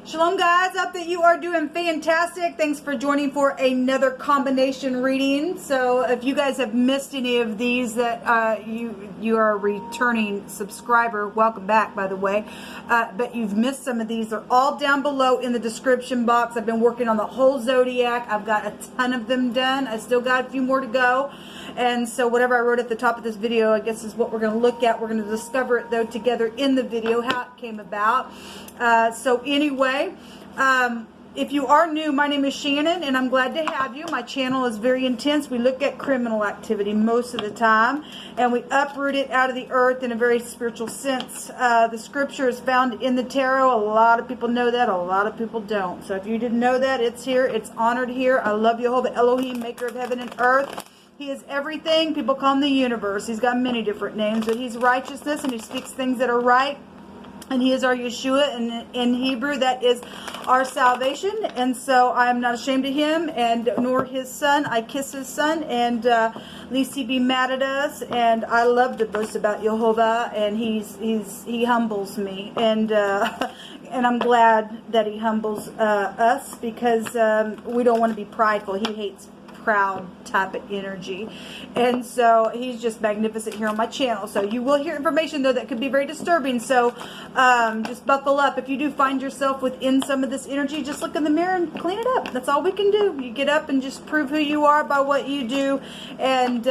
Shalom guys, hope that you are doing fantastic. Thanks for joining for another combination reading. So if you guys have missed any of these, that you are a returning subscriber, welcome back by the way, but you've missed some of these, they're all down below in the description box. I've been working on the whole Zodiac. I've got a ton of them done. I still got a few more to go. And so whatever I wrote at the top of this video, I guess is what we're going to look at. We're going to discover it though together in the video, how it came about. So anyway, if you are new, my name is Shannon and I'm glad to have you. My channel is very intense. We look at criminal activity most of the time and we uproot it out of the earth in a very spiritual sense. The scripture is found in the tarot. A lot of people know that, a lot of people don't. So if you didn't know that, it's here, it's honored here. I love Jehovah Elohim, maker of heaven and earth. He is everything. People call him the universe. He's got many different names, but he's righteousness and he speaks things that are right. And he is our Yeshua, and in Hebrew that is our salvation. And so I am not ashamed of him, and nor his son. I kiss his son, and least he be mad at us. And I love to boast about Jehovah, and he humbles me, and I'm glad that he humbles us, because we don't want to be prideful. He hates proud type of energy, and so he's just magnificent here on my channel. So you will hear information though that could be very disturbing, so just buckle up. If you do find yourself within some of this energy, just look in the mirror and clean it up. That's all we can do. You get up and just prove who you are by what you do, and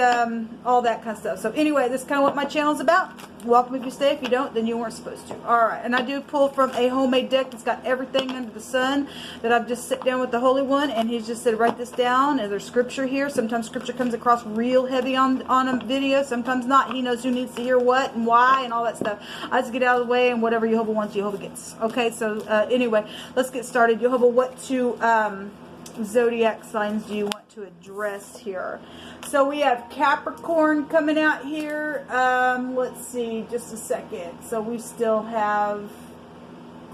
all that kind of stuff. So anyway, this is kind of what my channel is about. Welcome if you stay. If you don't, then you weren't supposed to. Alright, and I do pull from a homemade deck that's got everything under the sun, that I've just sit down with the Holy One, and he's just said, write this down. And there's scripture here. Sometimes scripture comes across real heavy on a video, sometimes not. He knows who needs to hear what and why and all that stuff. I just get out of the way, and whatever Jehovah wants, Jehovah gets. Okay, so anyway, let's get started. Jehovah, what two Zodiac signs do you want to address here? So we have Capricorn coming out here. Let's see, just a second. So we still have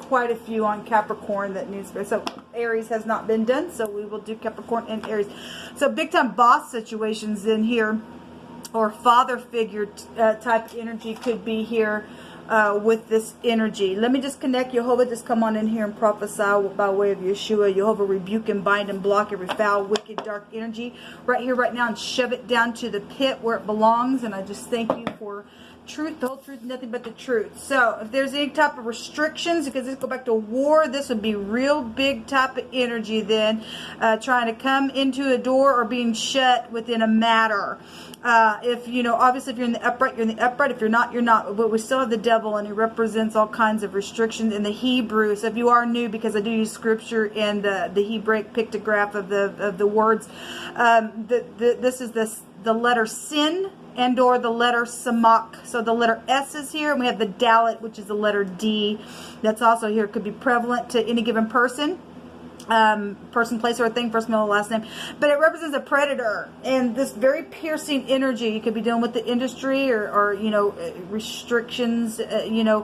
quite a few on Capricorn that needs to be. So Aries has not been done, so we will do Capricorn and Aries. So big time boss situations in here, or father figure type energy could be here. With this energy, let me just connect. Jehovah, just come on in here and prophesy by way of Yeshua. Jehovah, rebuke and bind and block every foul, wicked, dark energy right here, right now, and shove it down to the pit where it belongs. And I just thank you for truth, the whole truth, nothing but the truth. So if there's any type of restrictions, because this go back to war, this would be real big type of energy then, trying to come into a door or being shut within a matter. If you know, obviously if you're in the upright, you're in the upright. If you're not, you're not. But we still have the devil, and he represents all kinds of restrictions in the Hebrew. So if you are new, because I do use scripture and the Hebraic pictograph of the words, this is the letter sin and or the letter samak. So the letter S is here, and we have the dalet, which is the letter D. That's also here. It could be prevalent to any given person. Person, place, or a thing, first, middle, last name. But it represents a predator, and this very piercing energy. You could be dealing with the industry, or you know, restrictions, you know,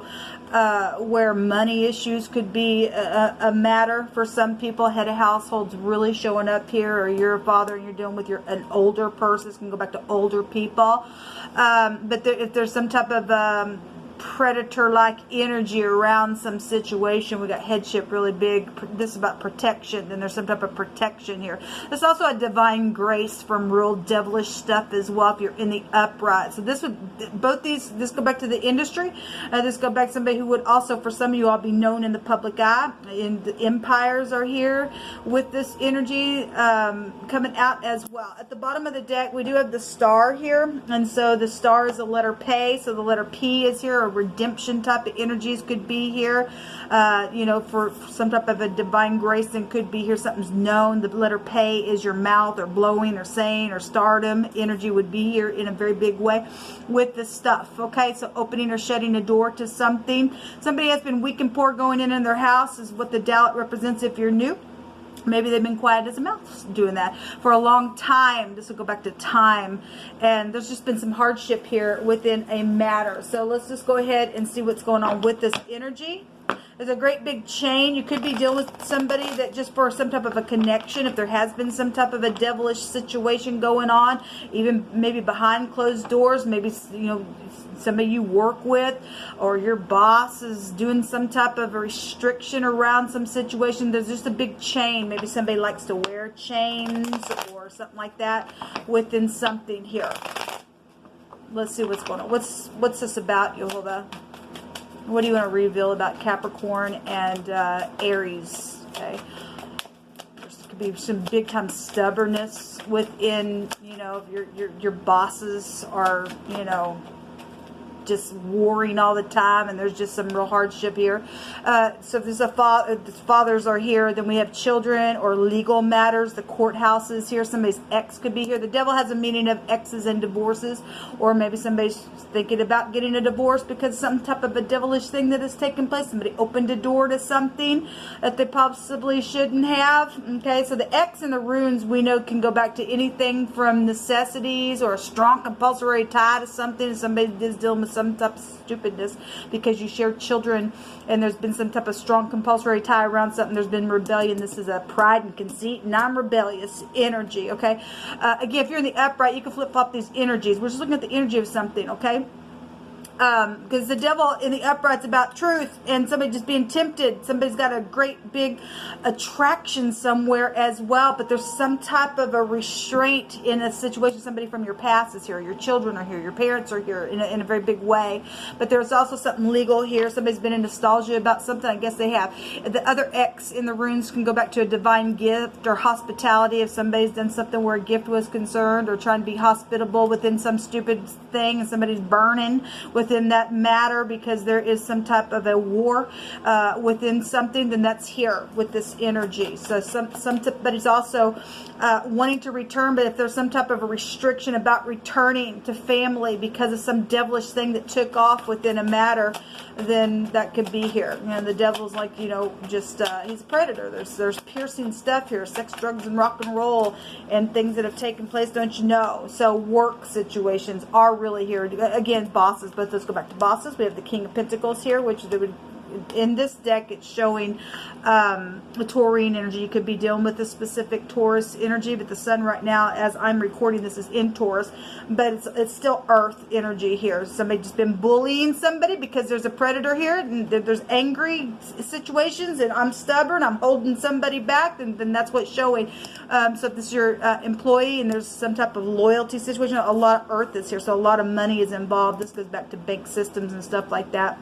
where money issues could be a matter for some people. Head of households really showing up here, or you're a father and you're dealing with an older person. This can go back to older people. But if there's some type of predator-like energy around some situation, we got headship really big. This is about protection. Then there's some type of protection here. There's also a divine grace from real devilish stuff as well if you're in the upright. So this would, both these, this go back to the industry. This go back to somebody who would also, for some of you all, be known in the public eye. And the empires are here with this energy coming out as well. At the bottom of the deck, we do have the star here, and so the star is the letter P. So the letter P is here. Redemption type of energies could be here, you know, for some type of a divine grace, and could be here something's known. The letter P is your mouth, or blowing, or saying, or stardom energy would be here in a very big way with this stuff. Okay, so opening or shutting a door to something. Somebody has been weak and poor going in their house is what the dalet represents if you're new. Maybe they've been quiet as a mouse doing that for a long time. This will go back to time. And there's just been some hardship here within a matter. So let's just go ahead and see what's going on with this energy. There's a great big chain. You could be dealing with somebody that just for some type of a connection, if there has been some type of a devilish situation going on, even maybe behind closed doors, maybe, you know, somebody you work with or your boss is doing some type of a restriction around some situation. There's just a big chain. Maybe somebody likes to wear chains or something like that within something here. Let's see what's going on. What's this about, Yehovah? What do you want to reveal about Capricorn and Aries? Okay. There could be some big time stubbornness within, you know, your bosses are, you know, just warring all the time, and there's just some real hardship here. So if there's a fathers are here, then we have children or legal matters. The courthouse is here. Somebody's ex could be here. The devil has a meaning of exes and divorces, or maybe somebody's thinking about getting a divorce because some type of a devilish thing that has taken place. Somebody opened a door to something that they possibly shouldn't have. Okay, so the X and the runes we know can go back to anything from necessities or a strong compulsory tie to something. Somebody is dealing with some type of stupidness because you share children and there's been some type of strong compulsory tie around something. There's been rebellion. This is a pride and conceit, non-rebellious energy. Okay, again, if you're in the upright, you can flip-flop these energies. We're just looking at the energy of something. Okay, because the devil in the upright's about truth and somebody just being tempted. Somebody's got a great big attraction somewhere as well, but there's some type of a restraint in a situation. Somebody from your past is here. Your children are here. Your parents are here in a very big way. But there's also something legal here. Somebody's been in nostalgia about something. I guess they have. The other X in the runes can go back to a divine gift or hospitality. If somebody's done something where a gift was concerned, or trying to be hospitable within some stupid thing and somebody's burning within that matter because there is some type of a war within something, then that's here with this energy. So somebody's also wanting to return, but if there's some type of a restriction about returning to family because of some devilish thing that took off within a matter, then that could be here. And the devil's like, you know, just he's a predator. There's piercing stuff here, sex, drugs, and rock and roll, and things that have taken place, don't you know? So work situations are really here. Again, bosses, but let's go back to bosses. We have the King of Pentacles here, which they would, in this deck, it's showing a Taurine energy. You could be dealing with a specific Taurus energy, but the sun right now, as I'm recording this, is in Taurus, but it's still Earth energy here. Somebody just been bullying somebody because there's a predator here, and there's angry situations, and I'm stubborn, I'm holding somebody back, and then that's what's showing. So if this is your employee and there's some type of loyalty situation, a lot of Earth is here, so a lot of money is involved. This goes back to bank systems and stuff like that.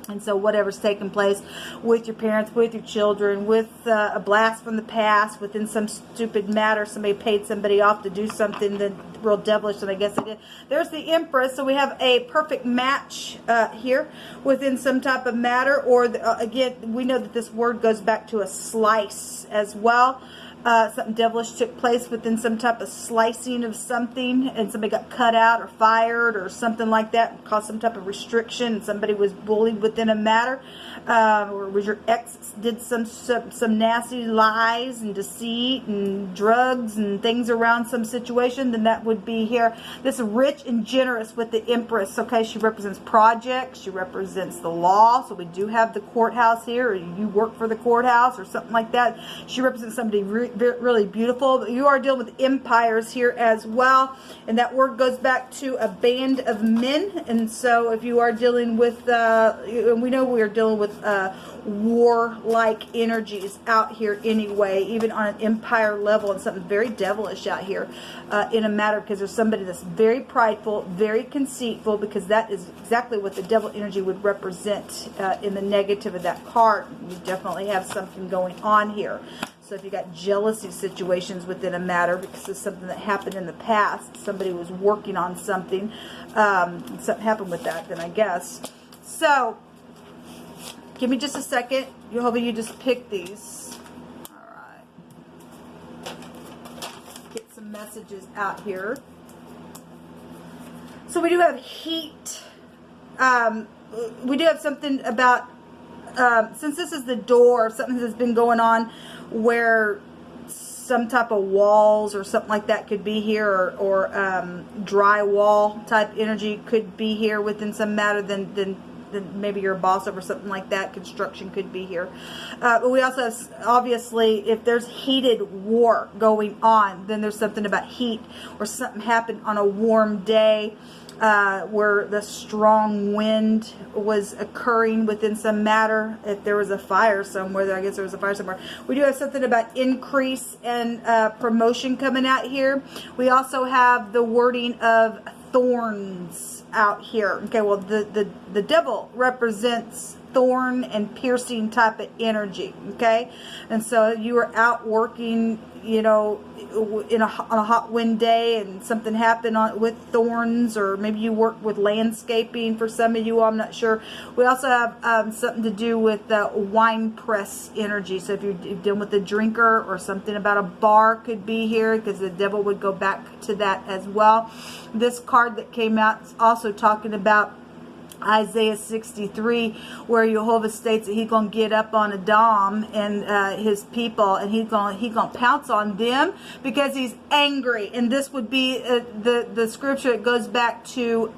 And so whatever's taking place with your parents, with your children, with a blast from the past, within some stupid matter, somebody paid somebody off to do something that real devilish, and I guess they did. There's the Empress, so we have a perfect match here within some type of matter. Or again, we know that this word goes back to a slice as well. Something devilish took place within some type of slicing of something, and somebody got cut out or fired or something like that, caused some type of restriction, and somebody was bullied within a matter, or was your ex did some nasty lies and deceit and drugs and things around some situation, then that would be here. This is rich and generous with the Empress. Okay, she represents projects, she represents the law, so we do have the courthouse here, or you work for the courthouse or something like that. She represents somebody really beautiful, but you are dealing with empires here as well, and that word goes back to a band of men. And so if you are dealing with and we know we are dealing with war-like energies out here anyway, even on an empire level, and something very devilish out here in a matter, because there's somebody that's very prideful, very conceitful, because that is exactly what the devil energy would represent in the negative of that card. You definitely have something going on here. So if you got jealousy situations within a matter because of something that happened in the past, somebody was working on something, something happened with that, then I guess. So give me just a second. Yehovah, you just pick these. All right. Get some messages out here. So we do have heat. We do have something about, since this is the door, something that's been going on where some type of walls or something like that could be here, or drywall type energy could be here within some matter, then then maybe you're a boss over something like that. Construction could be here. But we also have, obviously, if there's heated war going on, then there's something about heat, or something happened on a warm day where the strong wind was occurring within some matter. If there was a fire somewhere, I guess there was a fire somewhere. We do have something about increase and promotion coming out here. We also have the wording of thorns out here. Okay, well, the devil represents thorn and piercing type of energy. Okay, and so you were out working, you know, on a hot wind day, and something happened with thorns, or maybe you work with landscaping for some of you, I'm not sure. We also have something to do with wine press energy. So if you're dealing with a drinker, or something about a bar could be here, because the devil would go back to that as well. This card that came out is also talking about Isaiah 63, where Jehovah states that he's going to get up on Edom and his people, and he's going to pounce on them because he's angry. And this would be the scripture. It goes back to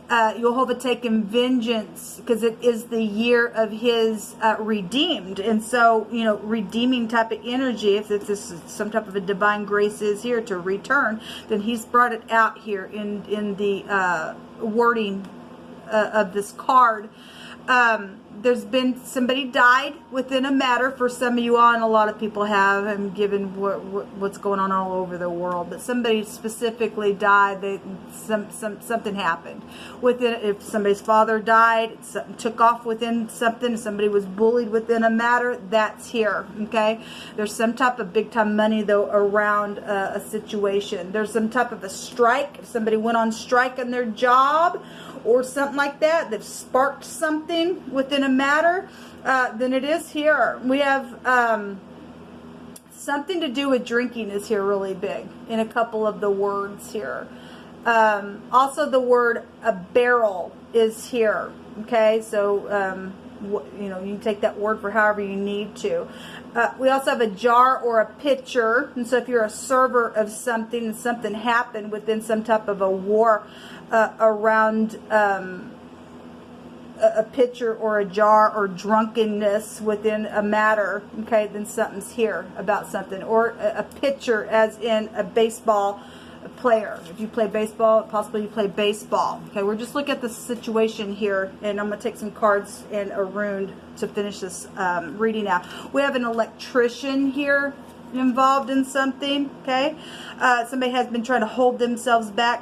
Jehovah taking vengeance, because it is the year of his redeemed. And so, you know, redeeming type of energy, if this is some type of a divine grace is here to return, then he's brought it out here in the wording of this card. There's been somebody died within a matter for some of you all, and a lot of people have, and given what's going on all over the world, but somebody specifically died. Something happened within. If somebody's father died, something took off within something. Somebody was bullied within a matter. That's here. Okay, there's some type of big time money though around a situation. There's some type of a strike. If somebody went on strike on their job, or something like that, that sparked something within a matter, then it is here. We have something to do with drinking is here really big in a couple of the words here. Also the word a barrel is here. Okay, so you know, you can take that word for however you need to. We also have a jar or a pitcher, and so if you're a server of something and something happened within some type of a war around a pitcher or a jar, or drunkenness within a matter, okay, then something's here about something. Or a pitcher as in a baseball player. If you play baseball, possibly you play baseball. Okay, we're just looking at the situation here, and I'm going to take some cards and a rune to finish this reading out. We have an electrician here involved in something. Okay, somebody has been trying to hold themselves back,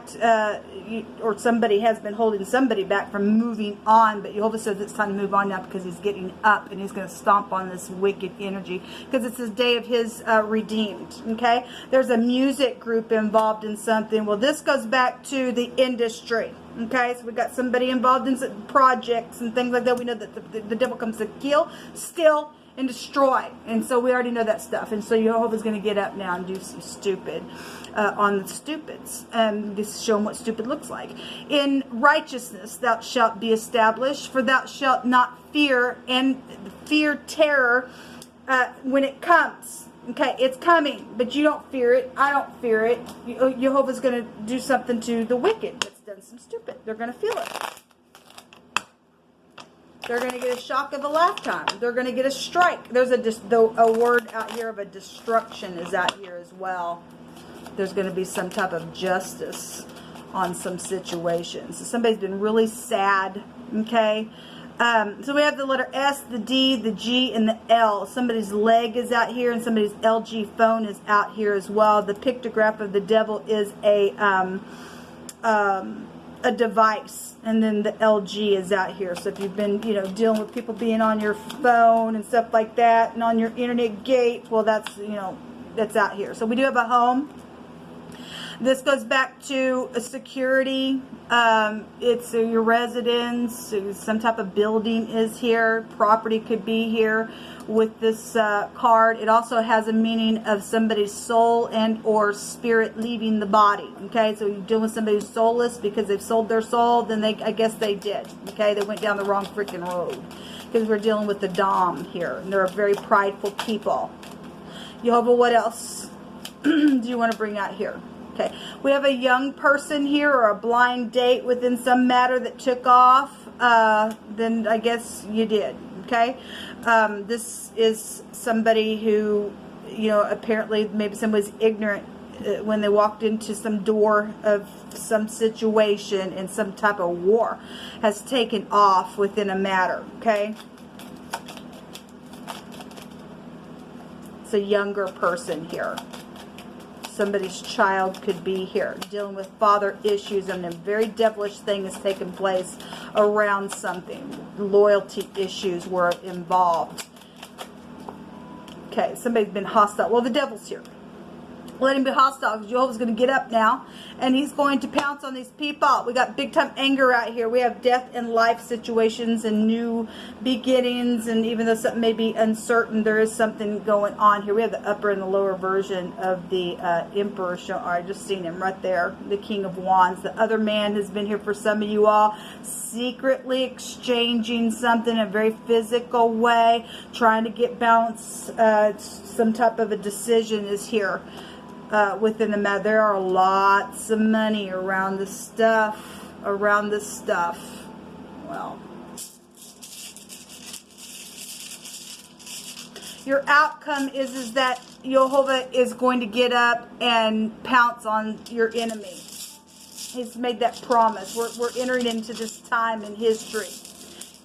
or somebody has been holding somebody back from moving on, but Jehovah says it's time to move on now, because he's getting up and he's going to stomp on this wicked energy, because it's his day of his redeemed. Okay, there's a music group involved in something. Well, this goes back to the industry. Okay, so we got somebody involved in some projects and things like that. We know that the devil comes to kill, steal, and destroy, and so we already know that stuff. And so Jehovah's going to get up now and do some stupid on the stupids, and just show them what stupid looks like. In righteousness thou shalt be established, for thou shalt not fear, and fear terror when it comes. Okay, it's coming, but you don't fear it. I don't fear it. Jehovah's going to do something to the wicked that's done some stupid. They're going to feel it. They're going to get a shock of a lifetime. They're going to get a strike. There's a word out here of a destruction is out here as well. There's going to be some type of justice on some situations. So somebody's been really sad. Okay. So we have the letter S, the D, the G, and the L. Somebody's leg is out here, and somebody's LG phone is out here as well. The pictograph of the devil is a device, and then the LG is out here. So if you've been, you know, dealing with people being on your phone and stuff like that, and on your internet gate, well, that's, you know, that's out here. So we do have a home. This goes back to a security. It's your residence. Some type of building is here. Property could be here with this card. It also has a meaning of somebody's soul and or spirit leaving the body. Okay, so you're dealing with somebody who's soulless because they've sold their soul. Then I guess they did. Okay, they went down the wrong freaking road, because we're dealing with the Dom here, and they're a very prideful people. Jehovah, what else do you want to bring out here? Okay, we have a young person here or a blind date within some matter that took off. Then I guess you did. Okay, this is somebody who, you know, apparently maybe somebody's ignorant when they walked into some door of some situation and some type of war has taken off within a matter. Okay, it's a younger person here. Somebody's child could be here dealing with father issues, and a very devilish thing has taken place around something. Loyalty issues were involved. Okay, somebody's been hostile. Well, the devil's here. Let him be hostile, because Jehovah's going to get up now and he's going to pounce on these people. We got big time anger out here. We have death and life situations and new beginnings, and even though something may be uncertain, there is something going on here. We have the upper and the lower version of the Emperor. I just seen him right there, the King of Wands. The other man has been here for some of you all, secretly exchanging something in a very physical way, trying to get balance. Some type of a decision is here. Within the matter, there are lots of money around this stuff. Well, your outcome is that Jehovah is going to get up and pounce on your enemy. He's made that promise. We're entering into this time in history.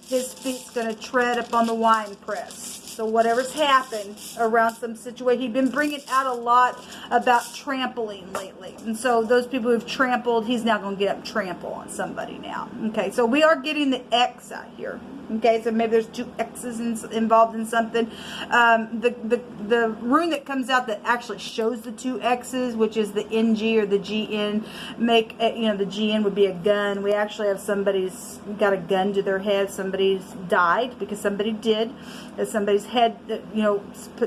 His feet's going to tread upon the wine press. So whatever's happened around some situation, he's been bringing out a lot about trampling lately. And so those people who've trampled, he's now going to get up and trample on somebody now. Okay, so we are getting the X out here. Okay, so maybe there's two X's involved in something. The rune that comes out that actually shows the two X's, which is the NG or the GN, the GN would be a gun. We actually have somebody's got a gun to their head. Somebody's died because somebody did. Somebody's head,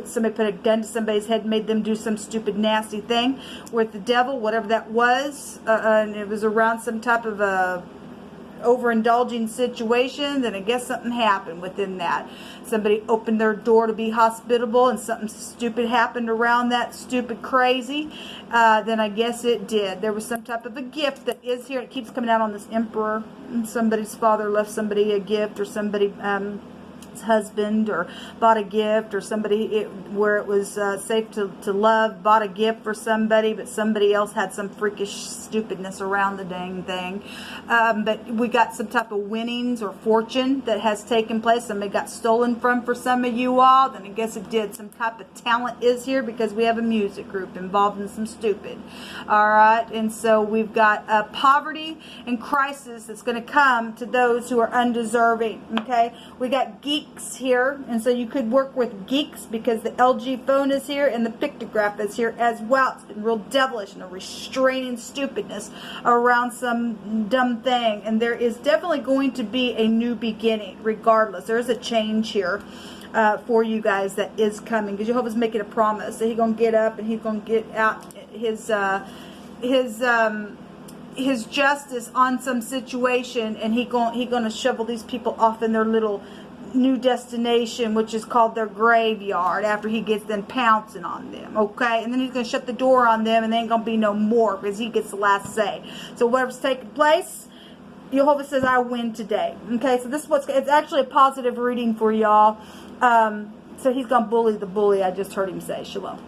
somebody put a gun to somebody's head, made them do some stupid nasty thing with the devil, whatever that was, and it was around some type of a overindulging situation. Then I guess something happened within that. Somebody opened their door to be hospitable and something stupid happened around that stupid crazy. Then I guess it did. There was some type of a gift that is here. It keeps coming out on this Emperor. Somebody's father left somebody a gift, or somebody husband or bought a gift, or somebody where it was safe to love bought a gift for somebody, but somebody else had some freakish stupidness around the dang thing. But we got some type of winnings or fortune that has taken place. Somebody got stolen from for some of you all. Then I guess it did. Some type of talent is here because we have a music group involved in some stupid. All right, and so we've got poverty and crisis that's going to come to those who are undeserving. Okay, we got geeks here, and so you could work with geeks because the LG phone is here and the pictograph is here as well. It's been real devilish and a restraining stupidness around some dumb thing, and there is definitely going to be a new beginning regardless. There's a change here for you guys that is coming, because Jehovah's making a promise that he's going to get up and he's going to get out his justice on some situation, and he's going to shovel these people off in their little new destination, which is called their graveyard, after he gets them pouncing on them. Okay, and then he's going to shut the door on them, and there ain't going to be no more, because he gets the last say. So whatever's taking place, Jehovah says, I win today. Okay, so this is it's actually a positive reading for y'all. So he's going to bully the bully, I just heard him say. Shalom.